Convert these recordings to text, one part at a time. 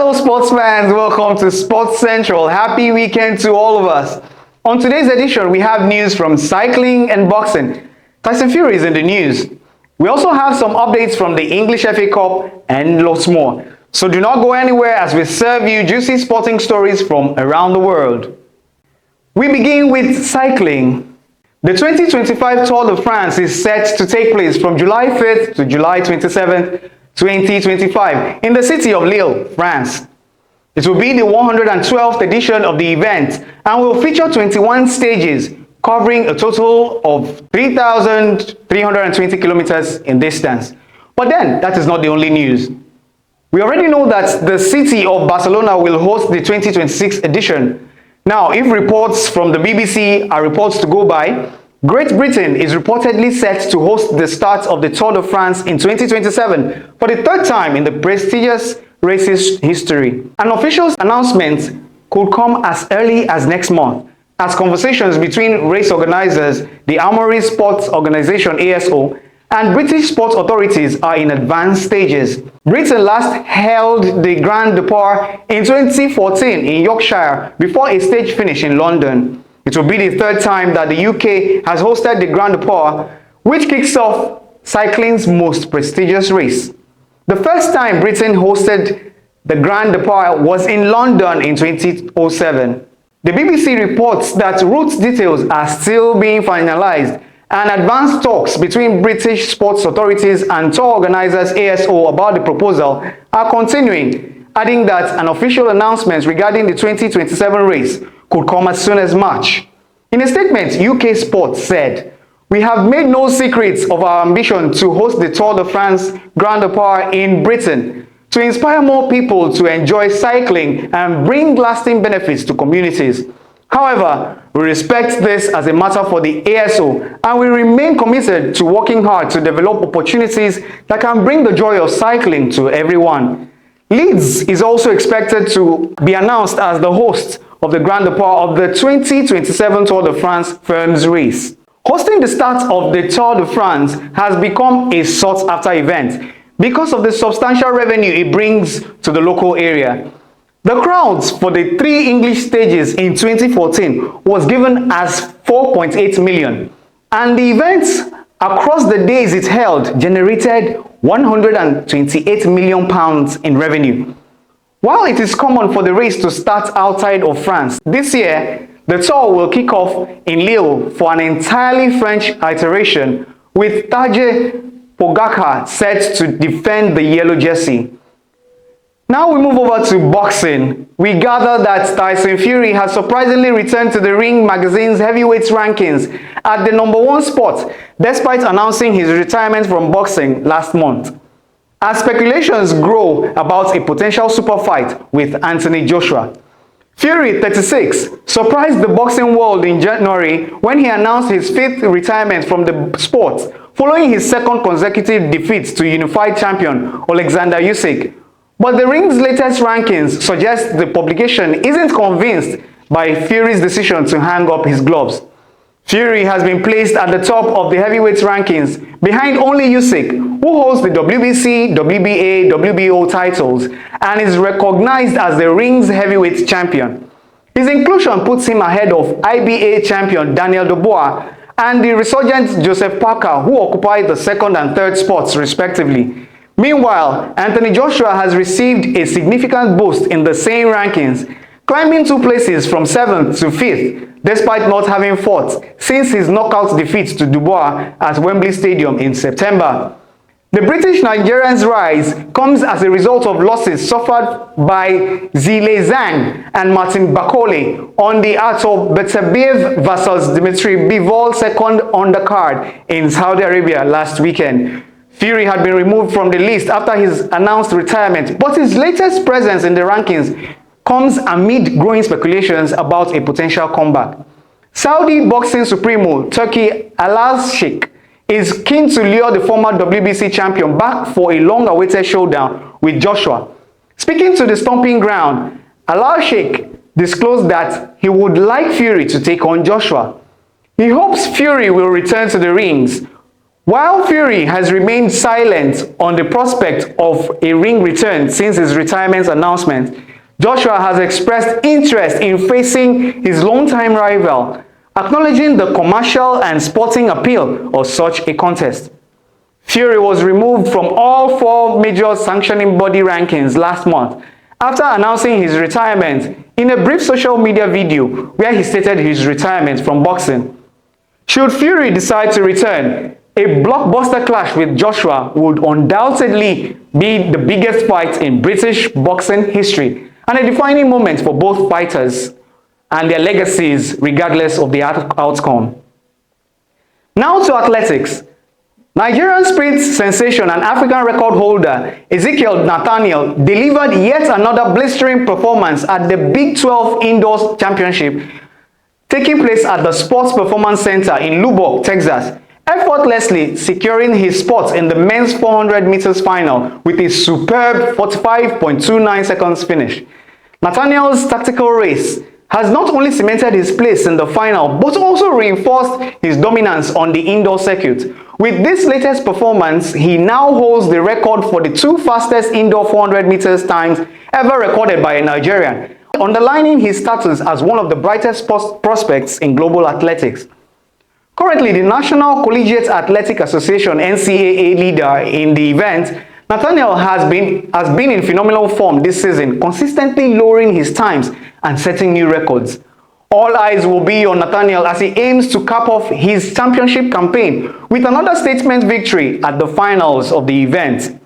Hello sports fans, welcome to Sports Central. Happy weekend to all of us. On today's edition, we have news from cycling and boxing. Tyson Fury is in the news. We also have some updates from the English FA Cup and lots more. So do not go anywhere as we serve you juicy sporting stories from around the world. We begin with cycling. The 2025 Tour de France is set to take place from July 5th to July 27th, 2025 in the city of Lille, France. It will be the 112th edition of the event and will feature 21 stages covering a total of 3,320 kilometers in distance. But then, that is not the only news. We already know that the city of Barcelona will host the 2026 edition. Now, if reports from the BBC are reports to go by, Great Britain is reportedly set to host the start of the Tour de France in 2027 for the third time in the prestigious race's history. An official announcement could come as early as next month, as conversations between race organizers, the Armoury Sports Organization ASO, and British sports authorities are in advanced stages. Britain last held the Grand Depart in 2014 in Yorkshire before a stage finish in London. It will be the third time that the UK has hosted the Grand Depart, which kicks off cycling's most prestigious race. The first time Britain hosted the Grand Depart was in London in 2007. The BBC reports that route details are still being finalized, and advanced talks between British sports authorities and tour organizers ASO about the proposal are continuing, adding that an official announcement regarding the 2027 race could come as soon as March. In a statement, UK Sports said, "We have made no secrets of our ambition to host the Tour de France Grand Depart in Britain, to inspire more people to enjoy cycling and bring lasting benefits to communities. However, we respect this as a matter for the ASO and we remain committed to working hard to develop opportunities that can bring the joy of cycling to everyone." Leeds is also expected to be announced as the host of the Grand Depart of the 2027 Tour de France Firms race. Hosting the start of the Tour de France has become a sought-after event because of the substantial revenue it brings to the local area. The crowds for the three English stages in 2014 was given as 4.8 million, and the events across the days it held generated £128 million in revenue. While it is common for the race to start outside of France, this year the tour will kick off in Lille for an entirely French iteration, with Tadej Pogacar set to defend the yellow jersey. Now we move over to boxing. We gather that Tyson Fury has surprisingly returned to the Ring magazine's heavyweight rankings at the #1 spot, despite announcing his retirement from boxing last month, as speculations grow about a potential super fight with Anthony Joshua. Fury, 36, surprised the boxing world in January when he announced his fifth retirement from the sport, following his second consecutive defeat to unified champion Alexander Usyk. But the Ring's latest rankings suggest the publication isn't convinced by Fury's decision to hang up his gloves. Fury has been placed at the top of the heavyweight rankings, behind only Usyk, who holds the WBC, WBA, WBO titles and is recognized as the Ring's heavyweight champion. His inclusion puts him ahead of IBA champion Daniel Dubois and the resurgent Joseph Parker, who occupy the second and third spots respectively. Meanwhile, Anthony Joshua has received a significant boost in the same rankings, climbing 2 places from 7th to 5th, despite not having fought since his knockout defeat to Dubois at Wembley Stadium in September. The British Nigerian's rise comes as a result of losses suffered by Zile Zhang and Martin Bakole on the Artur Beterbiev vs Dmitry Bivol second undercard in Saudi Arabia last weekend. Fury had been removed from the list after his announced retirement, but his latest presence in the rankings comes amid growing speculations about a potential comeback. Saudi boxing supremo Turki Al-Sheikh is keen to lure the former WBC champion back for a long-awaited showdown with Joshua. Speaking to the Stomping Ground, Al-Sheikh disclosed that he would like Fury to take on Joshua. He hopes Fury will return to the rings, While Fury has remained silent on the prospect of a ring return since his retirement announcement, Joshua has expressed interest in facing his longtime rival, acknowledging the commercial and sporting appeal of such a contest. Fury was removed from all 4 major sanctioning body rankings last month after announcing his retirement in a brief social media video where he stated his retirement from boxing. Should Fury decide to return, a blockbuster clash with Joshua would undoubtedly be the biggest fight in British boxing history and a defining moment for both fighters and their legacies regardless of the outcome. Now to athletics. Nigerian sprint sensation and African record holder Ezekiel Nathaniel delivered yet another blistering performance at the Big 12 Indoor Championship taking place at the Sports Performance Center in Lubbock, Texas, effortlessly securing his spot in the men's 400 meters final with a superb 45.29 seconds finish. Nathaniel's tactical race has not only cemented his place in the final but also reinforced his dominance on the indoor circuit. With this latest performance, he now holds the record for the 2 fastest indoor 400 meters times ever recorded by a Nigerian, underlining his status as one of the brightest prospects in global athletics. Currently, the National Collegiate Athletic Association (NCAA) leader in the event, Nathaniel has been in phenomenal form this season, consistently lowering his times and setting new records. All eyes will be on Nathaniel as he aims to cap off his championship campaign with another statement victory at the finals of the event.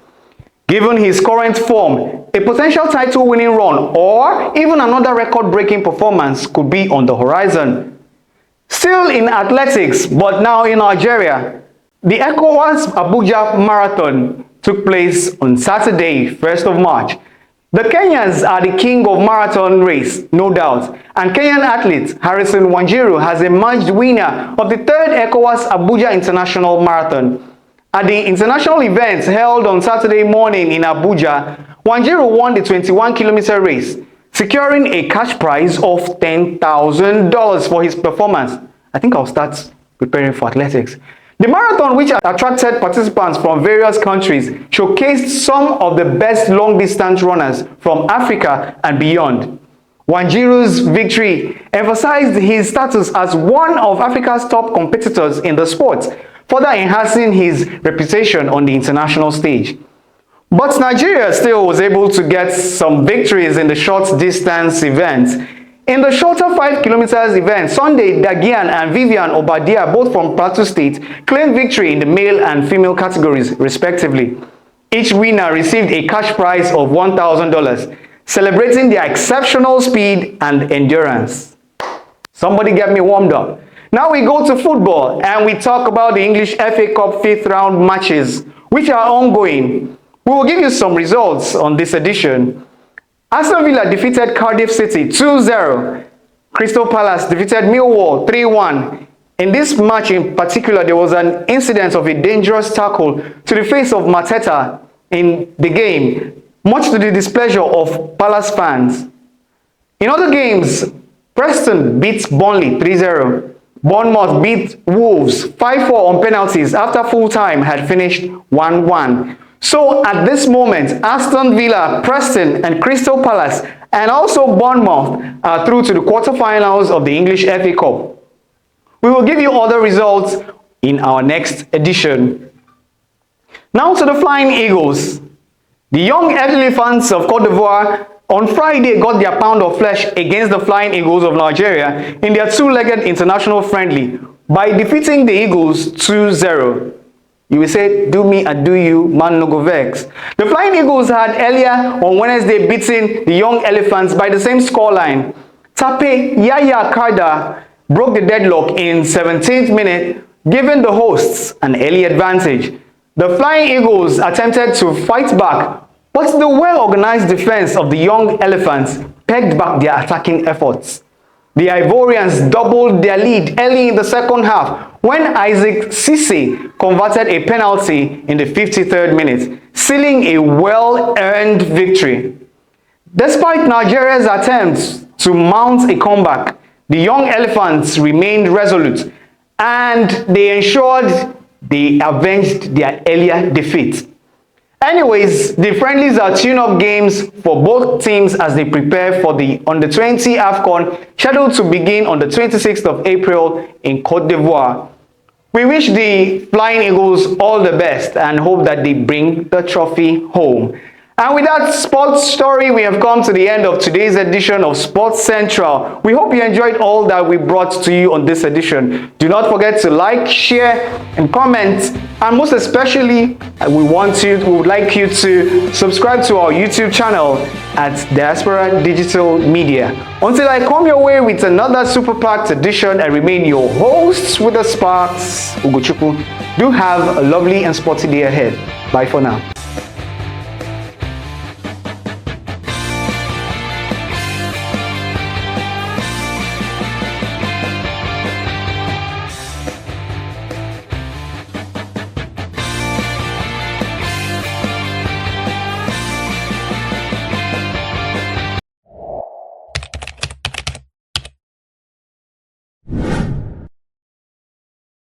Given his current form, a potential title-winning run or even another record-breaking performance could be on the horizon. Still in athletics, but now in Nigeria, the ECOWAS Abuja Marathon took place on Saturday, 1st of March. The Kenyans are the king of marathon race, no doubt, and Kenyan athlete Harrison Wanjiru has emerged winner of the 3rd ECOWAS Abuja International Marathon. At the international event held on Saturday morning in Abuja, Wanjiru won the 21-kilometer race, securing a cash prize of $10,000 for his performance. I think I'll start preparing for athletics. The marathon, which attracted participants from various countries, showcased some of the best long-distance runners from Africa and beyond. Wanjiru's victory emphasized his status as one of Africa's top competitors in the sport, further enhancing his reputation on the international stage. But Nigeria still was able to get some victories in the short distance events. In the shorter 5 kilometers event, Sunday Dagian and Vivian Obadia, both from Plateau State, claimed victory in the male and female categories, respectively. Each winner received a cash prize of $1,000, celebrating their exceptional speed and endurance. Somebody get me warmed up. Now we go to football and we talk about the English FA Cup 5th round matches, which are ongoing. We will give you some results on this edition. Aston Villa defeated Cardiff City 2-0. Crystal Palace defeated Millwall 3-1. In this match in particular, there was an incident of a dangerous tackle to the face of Mateta in the game, much to the displeasure of Palace fans. In other games, Preston beat Burnley 3-0. Bournemouth beat Wolves 5-4 on penalties after full time had finished 1-1. So at this moment, Aston Villa, Preston and Crystal Palace and also Bournemouth are through to the quarterfinals of the English FA Cup. We will give you other results in our next edition. Now to the Flying Eagles. The young elephants of Cote d'Ivoire on Friday got their pound of flesh against the Flying Eagles of Nigeria in their 2-legged international friendly by defeating the Eagles 2-0. You will say, do me, I do you, man no go vex. The Flying Eagles had earlier on Wednesday beaten the Young Elephants by the same scoreline. Tape Yaya Karda broke the deadlock in 17th minute, giving the hosts an early advantage. The Flying Eagles attempted to fight back, but the well-organized defense of the Young Elephants pegged back their attacking efforts. The Ivorians doubled their lead early in the second half when Isaac Cisse converted a penalty in the 53rd minute, sealing a well-earned victory. Despite Nigeria's attempts to mount a comeback, the Young Elephants remained resolute and they ensured they avenged their earlier defeat. Anyways, the friendlies are tune-up games for both teams as they prepare for the Under-20 AFCON scheduled to begin on the 26th of April in Côte d'Ivoire. We wish the Flying Eagles all the best and hope that they bring the trophy home. And with that sports story, we have come to the end of today's edition of Sports Central. We hope you enjoyed all that we brought to you on this edition. Do not forget to like, share, and comment. And most especially, we would like you to subscribe to our YouTube channel at Diaspora Digital Media. Until I come your way with another super packed edition, I remain your host with the Sparks, Ugochukwu. Do have a lovely and sporty day ahead. Bye for now.